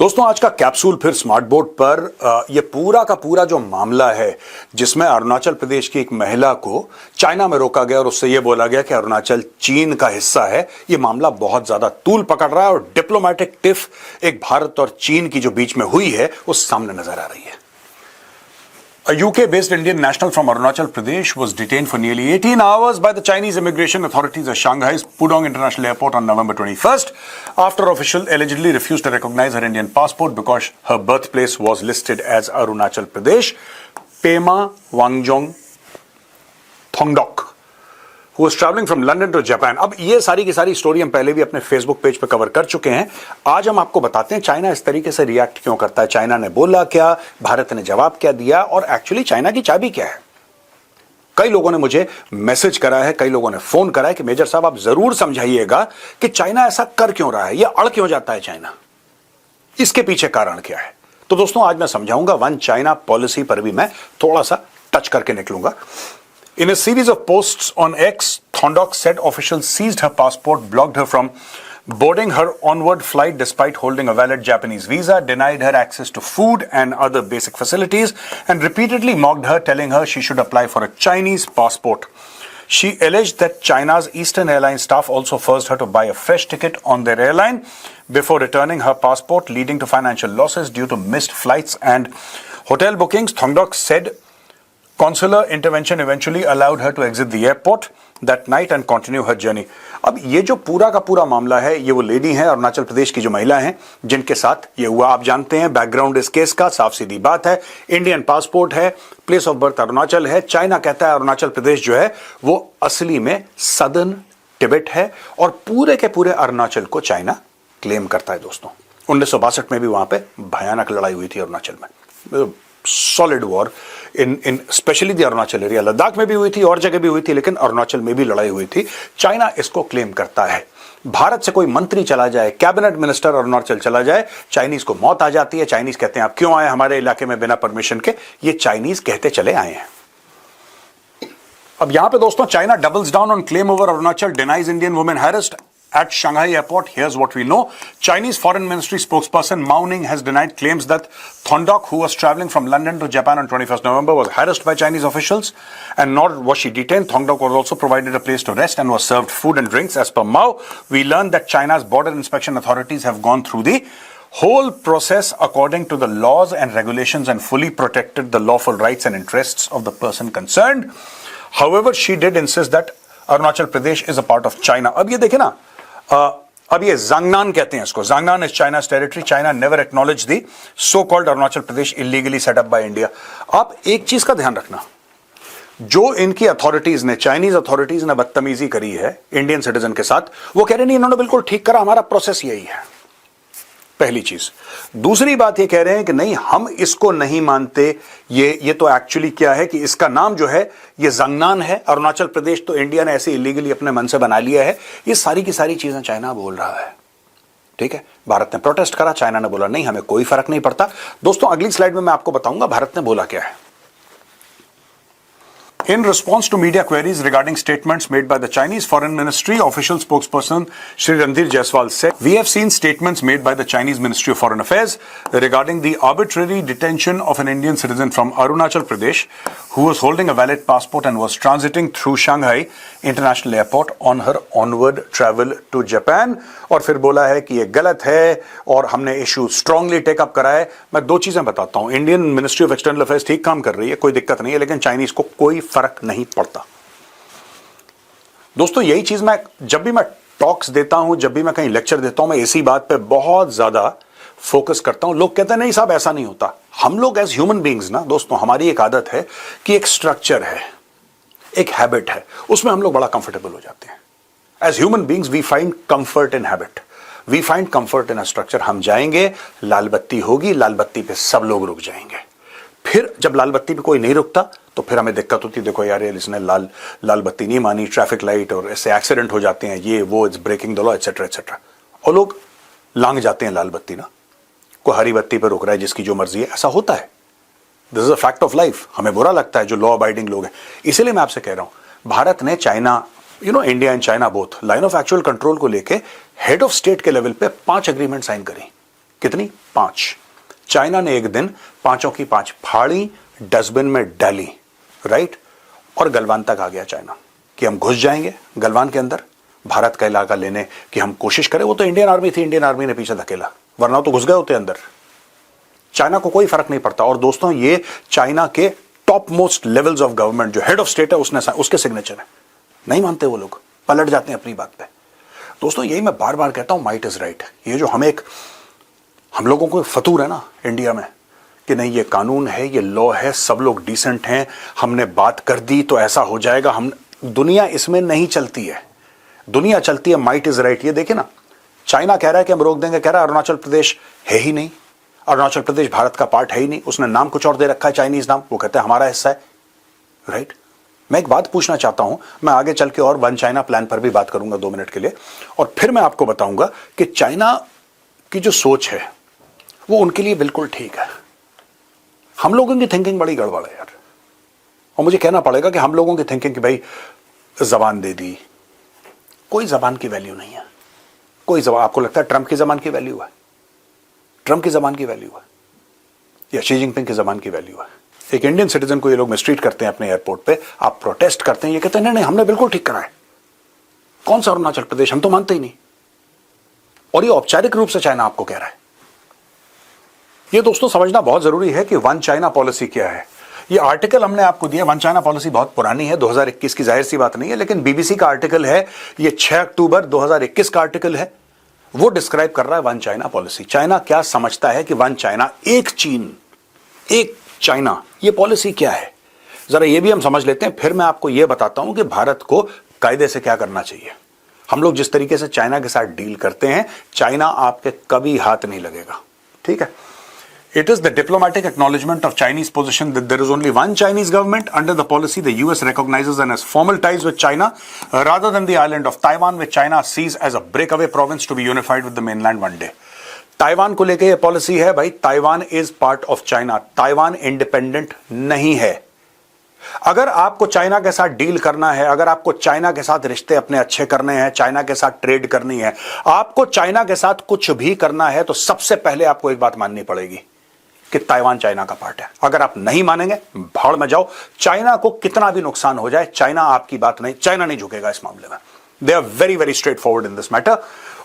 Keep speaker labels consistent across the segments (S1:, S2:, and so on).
S1: दोस्तों आज का कैप्सूल फिर स्मार्ट बोर्ड पर यह पूरा का पूरा जो मामला है जिसमें अरुणाचल प्रदेश की एक महिला को चाइना में रोका गया और उससे यह बोला गया कि अरुणाचल चीन का हिस्सा है। यह मामला बहुत ज्यादा तूल पकड़ रहा है और डिप्लोमेटिक टिफ एक भारत और चीन की जो बीच में हुई है वो सामने नजर आ रही है। A UK-based Indian national from Arunachal Pradesh was detained for nearly 18 hours by the Chinese immigration authorities at Shanghai's Pudong International Airport on November 21st after officials allegedly refused to recognize her Indian passport because her birthplace was listed as Arunachal Pradesh. Pema Wangjong Thongdok, who was traveling from London to Japan. अब ये सारी की सारी story हम पहले भी अपने Facebook page पर कवर कर चुके हैं। आज हम आपको बताते हैं चाइना इस तरीके से रिएक्ट क्यों करता है, चाइना ने बोला क्या, भारत ने जवाब क्या दिया और एक्चुअली चाइना की चाबी क्या है। कई लोगों ने मुझे मैसेज करा है, कई लोगों ने फोन करा है कि मेजर साहब आप जरूर समझाइएगा कि चाइना ऐसा कर क्यों रहा है, यह अड़ क्यों जाता है चाइना, इसके पीछे कारण क्या है। तो दोस्तों आज मैं समझाऊंगा वन चाइना पॉलिसी पर भी मैं थोड़ा सा टच करके निकलूंगा। In a series of posts on X, Thongdok said officials seized her passport, blocked her from boarding her onward flight despite holding a valid Japanese visa, denied her access to food and other basic facilities, and repeatedly mocked her, telling her she should apply for a Chinese passport. She alleged that China's Eastern Airlines staff also forced her to buy a fresh ticket on their airline before returning her passport, leading to financial losses due to missed flights and hotel bookings. Thongdok said Consular intervention eventually allowed her to exit the airport that night and continue her journey. अब ये जो पूरा का पूरा मामला है ये वो लेडी है अरुणाचल प्रदेश की जो महिला हैं जिनके साथ ये हुआ। आप जानते हैं बैकग्राउंड इस केस का, साफ सीधी बात है, इंडियन पासपोर्ट है, प्लेस ऑफ बर्थ अरुणाचल है। चाइना कहता है अरुणाचल प्रदेश जो है वो असली में सदर्न तिब्बत है और पूरे के पूरे अरुणाचल को चाइना क्लेम करता है। दोस्तों 1962 में भी वहां पे भयानक लड़ाई हुई थी अरुणाचल में, solid war in specially the Arunachal area. Ladakh में भी हुई थी और जगह भी हुई थी, लेकिन अरुणाचल में भी लड़ाई हुई थी। चाइना इसको क्लेम करता है। भारत से कोई मंत्री चला जाए, कैबिनेट मिनिस्टर अरुणाचल चला जाए, चाइनीज को मौत आ जाती है। चाइनीज कहते हैं आप क्यों आए हमारे इलाके में बिना परमिशन के, ये चाइनीज कहते चले आए हैं। अब यहां पे दोस्तों China doubles down on claim over Arunachal, denies Indian women harassed at Shanghai airport. Here's what we know. Chinese Foreign Ministry spokesperson Mao Ning has denied claims that Thongdok, who was traveling from London to Japan on 21st November, was harassed by Chinese officials, and nor was she detained. Thongdok was also provided a place to rest and was served food and drinks. As per Mao, we learned that China's border inspection authorities have gone through the whole process according to the laws and regulations and fully protected the lawful rights and interests of the person concerned. However, she did insist that Arunachal Pradesh is a part of China. अब ये देखे ना, अब ये Zangnan कहते हैं इसको, Zangnan is China's territory. China never acknowledge the so called Arunachal Pradesh illegally set up by India. आप एक चीज का ध्यान रखना, जो इनकी अथॉरिटीज ने, चाइनीज अथॉरिटीज ने बदतमीजी करी है इंडियन सिटीजन के साथ, वो कह रहे नहीं इन्होंने बिल्कुल ठीक करा, हमारा प्रोसेस यही है, पहली चीज। दूसरी बात ये कह रहे हैं कि नहीं हम इसको नहीं मानते, ये तो एक्चुअली क्या है कि इसका नाम जो है ये जांगनान है, अरुणाचल प्रदेश तो इंडिया ने ऐसे इलीगली अपने मन से बना लिया है। ये सारी की सारी चीजें चाइना बोल रहा है, ठीक है। भारत ने प्रोटेस्ट करा, चाइना ने बोला नहीं हमें कोई फर्क नहीं पड़ता। दोस्तों अगली स्लाइड में मैं आपको बताऊंगा भारत ने बोला क्या है। In response to media queries regarding statements made by the Chinese Foreign Ministry, official spokesperson Shri Randhir Jaiswal said, "We have seen statements made by the Chinese Ministry of Foreign Affairs regarding the arbitrary detention of an Indian citizen from Arunachal Pradesh who was holding a valid passport and was transiting through Shanghai International Airport on her onward travel to Japan." और फिर बोला है कि ये गलत है और हमने इशू स्ट्रांगली टेकअप करा है। मैं दो चीजें बताता हूं, Indian ministry of external affairs ठीक काम कर रही है, कोई दिक्कत नहीं है, लेकिन चाइनीज को कोई फर्क नहीं पड़ता। दोस्तों यही चीज मैं जब भी मैं टॉक्स देता हूं, जब भी मैं कहीं लेक्चर देता हूं, मैं इसी बात पे बहुत ज्यादा फोकस करता हूं। लोग कहते हैं नहीं साहब ऐसा नहीं होता। हम लोग एज ह्यूमन बींग्स ना दोस्तों, हमारी एक आदत है कि एक स्ट्रक्चर है, एक हैबिट है, उसमें हम लोग बड़ा कंफर्टेबल हो जाते हैं। As human beings we find comfort in habit, we find comfort in a structure. हम जाएंगे, लाल बत्ती होगी, लाल बत्ती पे सब लोग रुक जाएंगे। फिर जब लाल बत्ती पे कोई नहीं रुकता तो फिर हमें दिक्कत होती है, देखो यार इसने लाल बत्ती नहीं मानी, ट्रैफिक लाइट, और ऐसे एक्सीडेंट हो जाते हैं, ये वो, it's breaking the law etcetera etcetera. और लोग लांग जाते हैं लाल बत्ती ना, कोई हरी बत्ती पे रुक रहा है जिसकी जो मर्जी है, ऐसा होता है। This is a fact of life. हमें बुरा लगता है जो लॉ अबाइडिंग लोग हैं। इसीलिए मैं आपसे कह रहा हूं भारत ने China, India and China both line of actual control को लेके हेड ऑफ स्टेट के लेवल पे 5 एग्रीमेंट साइन करी। कितनी? 5। चाइना ने एक दिन 5 की 5 फाड़ी, डस्टबिन में डाली, राइट, और गलवान तक आ गया चाइना कि हम घुस जाएंगे गलवान के अंदर, भारत का इलाका लेने की हम कोशिश करें। वो तो इंडियन आर्मी थी, इंडियन आर्मी ने पीछे धकेला, वरना तो घुस गए होते अंदर। चाइना को कोई फर्क नहीं पड़ता। और दोस्तों, ये चाइना के top most levels of government, जो हेड ऑफ स्टेट है, उसके सिग्नेचर है। नहीं मानते वो लोग, पलट जाते हैं अपनी बात पे। दोस्तों, यही मैं बार बार कहता हूं, माइट इज राइट। ये जो हम लोगों को फतूर है ना इंडिया में कि नहीं, ये कानून है, ये लॉ है, सब लोग डिसेंट हैं, हमने बात कर दी तो ऐसा हो जाएगा। दुनिया इसमें नहीं चलती है। दुनिया चलती है माइट इज राइट। ये देखिए ना, चाइना कह रहा है कि हम रोक देंगे, कह रहा है अरुणाचल प्रदेश है ही नहीं, अरुणाचल प्रदेश भारत का पार्ट है ही नहीं, उसने नाम कुछ और दे रखा है, चाइनीज नाम, वो कहते हैं हमारा हिस्सा है, राइट। मैं एक बात पूछना चाहता हूं, मैं आगे चल के और वन चाइना प्लान पर भी बात करूंगा 2 मिनट के लिए, और फिर मैं आपको बताऊंगा कि चाइना की जो सोच है वो उनके लिए बिल्कुल ठीक है। हम लोगों की थिंकिंग बड़ी गड़बड़ है यार, और मुझे कहना पड़ेगा कि हम लोगों की थिंकिंग कि भाई जबान दे दी, कोई जबान की वैल्यू नहीं है, कोई जबान। आपको लगता है ट्रंप की जबान की वैल्यू है? ट्रंप की जबान की वैल्यू है या शी जिनपिंग की जबान की वैल्यू है? एक इंडियन सिटीजन को ये लोग मिसट्रीट करते हैं अपने एयरपोर्ट पे, आप प्रोटेस्ट करते हैं, ये कहते हैं नहीं नहीं हमने बिल्कुल ठीक करा है। कौन सा अरुणाचल प्रदेश, हम तो मानते ही नहीं। और ये औपचारिक रूप से चाइना आपको कह रहा है। ये दोस्तों समझना बहुत जरूरी है कि वन चाइना पॉलिसी क्या है। ये आर्टिकल हमने आपको दिया, वन चाइना पॉलिसी बहुत पुरानी है, 2021 की, जाहिर सी बात नहीं है, लेकिन बीबीसी का आर्टिकल है, ये 6 अक्टूबर 2021 का आर्टिकल है। वो डिस्क्राइब कर रहा है वन चाइना पॉलिसी। चाइना क्या समझता है कि वन चाइना, एक चीन एक चाइना, ये पॉलिसी क्या है, जरा ये भी हम समझ लेते हैं। फिर मैं आपको ये बताता हूं कि भारत को कायदे से क्या करना चाहिए। हम लोग जिस तरीके से चाइना के साथ डील करते हैं, चाइना आपके कभी हाथ नहीं लगेगा, ठीक है। It is the diplomatic acknowledgement of Chinese position that there is only one Chinese government. Under the policy, the US recognizes and has formal ties with China, rather than the island of Taiwan, which China sees as a breakaway province to be unified with the mainland one day. Taiwan को लेके ये policy है भाई, Taiwan is part of China, Taiwan independent नहीं है। अगर आपको China के साथ डील करना है, अगर आपको चाइना के साथ रिश्ते अपने अच्छे करने हैं, चाइना के साथ ट्रेड करनी है, आपको चाइना के साथ कुछ भी करना है, तो सबसे पहले आपको एक बात माननी पड़ेगी कि ताइवान चाइना का पार्ट है। अगर आप नहीं मानेंगे, भाड़ में जाओ, चाइना को कितना भी नुकसान हो जाए, चाइना आपकी बात नहीं, चाइना नहीं झुकेगा इस मामले में। They are very, very straightforward in this matter.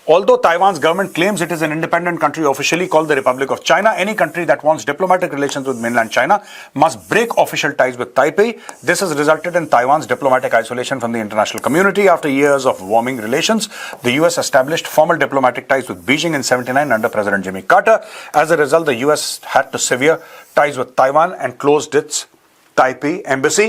S1: Although Taiwan's government claims it is an independent country officially called the Republic of China, any country that wants diplomatic relations with mainland China must break official ties with Taipei. This has resulted in Taiwan's diplomatic isolation from the international community. After years of warming relations, the US established formal diplomatic ties with Beijing in '79 under President Jimmy Carter. As a result, the US had to sever ties with Taiwan and closed its Taipei embassy.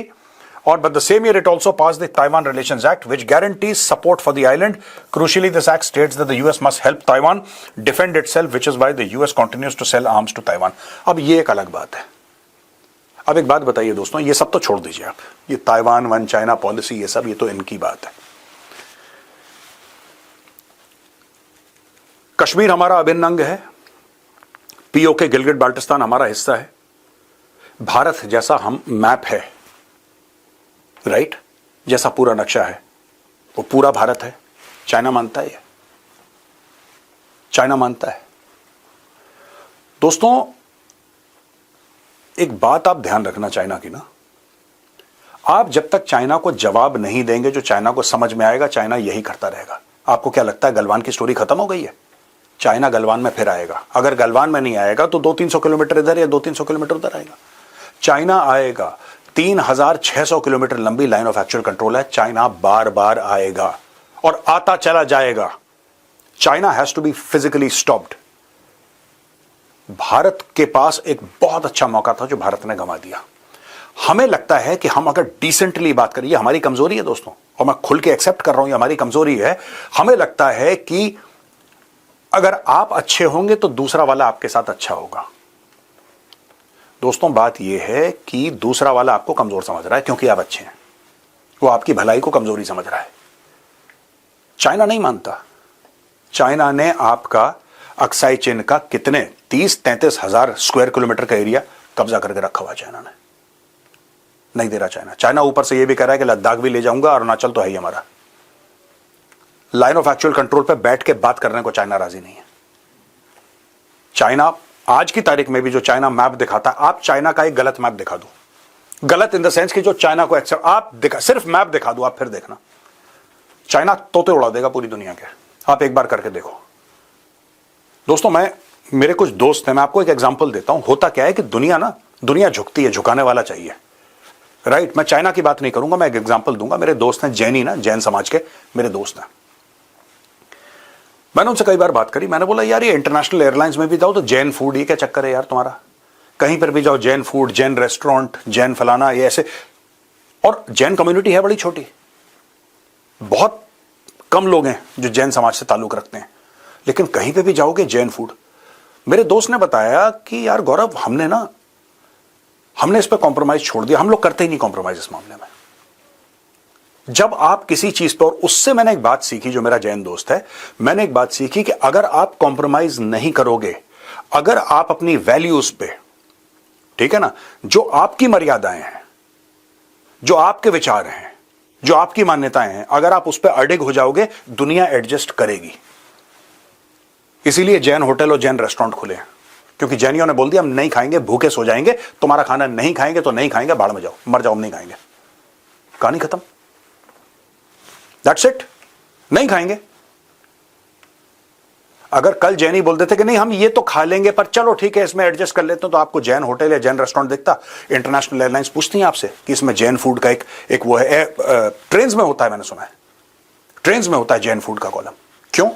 S1: But the same year, it also passed the Taiwan Relations Act, which guarantees support for the island. Crucially, this act states that the US must help Taiwan defend itself, which is why the US continues to sell arms to Taiwan. अब ये एक अलग बात है। अब एक बात बताइए दोस्तों, ये सब तो छोड़ दीजिए आप, ये ताइवान, वन चाइना पॉलिसी, ये सब, ये तो इनकी बात है। कश्मीर हमारा अभिन्न अंग है, पीओके गिलगिट बाल्टिस्तान हमारा हिस्सा है, भारत जैसा हम मैप है, राइट, जैसा पूरा नक्शा है वो पूरा भारत है। चाइना मानता है, चाइना मानता है। दोस्तों, एक बात आप ध्यान रखना चाइना की ना, आप जब तक चाइना को जवाब नहीं देंगे जो चाइना को समझ में आएगा, चाइना यही करता रहेगा। आपको क्या लगता है गलवान की स्टोरी खत्म हो गई है? चाइना गलवान में फिर आएगा। अगर गलवान में नहीं आएगा तो 200-300 किलोमीटर इधर या 200-300 किलोमीटर उधर आएगा। चाइना आएगा। 3600 किलोमीटर लंबी लाइन ऑफ एक्चुअल कंट्रोल है। चाइना बार बार आएगा और आता चला जाएगा। China has to be physically stopped. Bharat के पास एक बहुत अच्छा मौका था जो भारत ने गंवा दिया। हमें लगता है कि हम अगर डिसेंटली बात करें, ये हमारी कमजोरी है दोस्तों, और मैं खुल के एक्सेप्ट कर रहा हूं, ये हमारी कमजोरी है। हमें लगता है कि अगर आप अच्छे होंगे तो दूसरा वाला आपके साथ अच्छा होगा। दोस्तों, बात यह है कि दूसरा वाला आपको कमजोर समझ रहा है क्योंकि आप अच्छे हैं, वो आपकी भलाई को कमजोरी समझ रहा है। चाइना नहीं मानता। चाइना ने आपका अक्साई चीन का कितने 30-33 हजार स्क्वायर किलोमीटर का एरिया कब्जा करके रखा हुआ चाइना ने। नहीं दे रहा चाइना। चाइना ऊपर से यह भी कह रहा है कि लद्दाख भी ले जाऊंगा, अरुणाचल तो है ही हमारा। लाइन ऑफ एक्चुअल कंट्रोल पे बैठ के बात करने को चाइना राजी नहीं है। चाइना आज की तारीख में भी जो चाइना मैप दिखाता है, आप चाइना का एक गलत मैप दिखा दो, गलत इन द सेंस कि जो चाइना को एक्सेप्ट, आप दिखा, सिर्फ मैप दिखा दो, आप फिर देखना चाइना तोते उड़ा देगा पूरी दुनिया के। आप एक बार करके देखो दोस्तों। मेरे कुछ दोस्त हैं, मैं आपको एक एग्जांपल देता हूं। होता क्या है कि दुनिया झुकती है, झुकाने वाला चाहिए, राइट। मैं चाइना की बात नहीं करूंगा, मैं एक एग्जांपल दूंगा। मेरे दोस्त हैं जैन समाज के मेरे दोस्त हैं। मैंने उनसे कई बार बात करी, मैंने बोला यार ये इंटरनेशनल एयरलाइंस में भी जाओ तो जैन फूड, ये क्या चक्कर है यार तुम्हारा? कहीं पर भी जाओ जैन फूड, जैन रेस्टोरेंट, जैन फलाना, ये ऐसे। और जैन कम्युनिटी है बड़ी छोटी, बहुत कम लोग हैं जो जैन समाज से ताल्लुक रखते हैं, लेकिन कहीं पे भी जाओगे जैन फूड। मेरे दोस्त ने बताया कि यार गौरव, हमने इस पे कॉम्प्रोमाइज छोड़ दिया, हम लोग करते ही नहीं कॉम्प्रोमाइज इस मामले में। जब आप किसी चीज पर, उससे मैंने एक बात सीखी, जो मेरा जैन दोस्त है, मैंने एक बात सीखी कि अगर आप कॉम्प्रोमाइज नहीं करोगे, अगर आप अपनी वैल्यूज पे, ठीक है ना, जो आपकी मर्यादाएं हैं, जो आपके विचार हैं, जो आपकी मान्यताएं हैं, अगर आप उस पर अडिग हो जाओगे, दुनिया एडजस्ट करेगी। इसीलिए जैन होटल और जैन रेस्टोरेंट खुले हैं, क्योंकि जैनियों ने बोल दिया हम नहीं खाएंगे, भूखे सो जाएंगे, तुम्हारा खाना नहीं खाएंगे तो नहीं खाएंगे, बाढ़ में जाओ, मर जाओ, हम नहीं खाएंगे, कहानी खत्म, दैट्स इट, नहीं खाएंगे। अगर कल जैनी बोल देते कि नहीं हम ये तो खा लेंगे पर चलो ठीक है इसमें एडजस्ट कर लेते हैं, तो आपको जैन होटल या जैन रेस्टोरेंट दिखता? इंटरनेशनल एयरलाइंस पूछती हैं आपसे कि इसमें जैन फूड का एक वो है, ट्रेन्स में होता है, मैंने सुना है ट्रेन्स में होता है जैन फूड का कॉलम। क्यों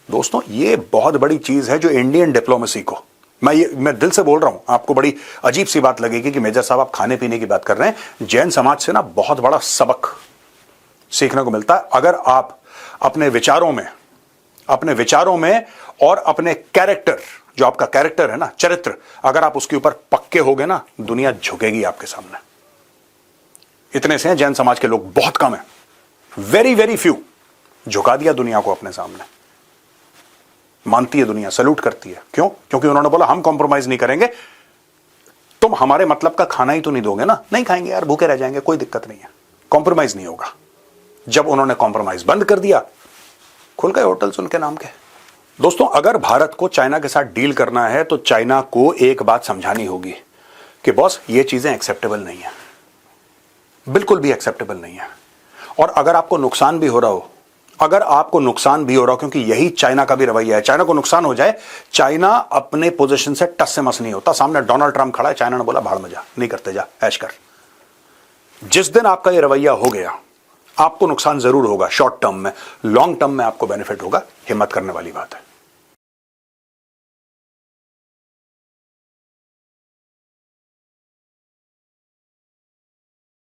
S1: दोस्तों? ये बहुत बड़ी चीज है जो इंडियन डिप्लोमेसी को, मैं दिल से बोल रहा हूं, आपको बड़ी अजीब सी बात लगेगी कि मेजर साहब आप खाने पीने की बात कर रहे हैं। जैन समाज से ना बहुत बड़ा सबक सीखने को मिलता है। अगर आप अपने विचारों में और अपने कैरेक्टर, जो आपका कैरेक्टर है ना, चरित्र, अगर आप उसके ऊपर पक्के होगे ना, दुनिया झुकेगी आपके सामने। इतने से हैं जैन समाज के लोग, बहुत कम है, वेरी वेरी फ्यू। झुका दिया दुनिया को अपने सामने, मानती है दुनिया, सैल्यूट करती है। क्यों? क्योंकि उन्होंने बोला हम कॉम्प्रोमाइज नहीं करेंगे, तुम हमारे मतलब का खाना ही तो नहीं दोगे ना, नहीं खाएंगे यार, भूखे रह जाएंगे, कोई दिक्कत नहीं है, कॉम्प्रोमाइज नहीं होगा। जब उन्होंने कॉम्प्रोमाइज बंद कर दिया, खुल गए होटल्स उनके नाम के। दोस्तों, अगर भारत को चाइना के साथ डील करना है तो चाइना को एक बात समझानी होगी कि बॉस ये चीजें एक्सेप्टेबल नहीं है, बिल्कुल भी एक्सेप्टेबल नहीं है। और अगर आपको नुकसान भी हो रहा हो, क्योंकि यही चाइना का भी रवैया है, चाइना को नुकसान हो जाए, चाइना अपने पोजीशन से टस से मस नहीं होता। सामने डोनाल्ड ट्रंप खड़ा है, चाइना ने बोला भाड़ में जा, नहीं करते, जा ऐश कर। जिस दिन आपका ये रवैया हो गया, आपको नुकसान जरूर होगा शॉर्ट टर्म में, लॉन्ग टर्म में आपको बेनिफिट होगा। हिम्मत करने वाली बात है।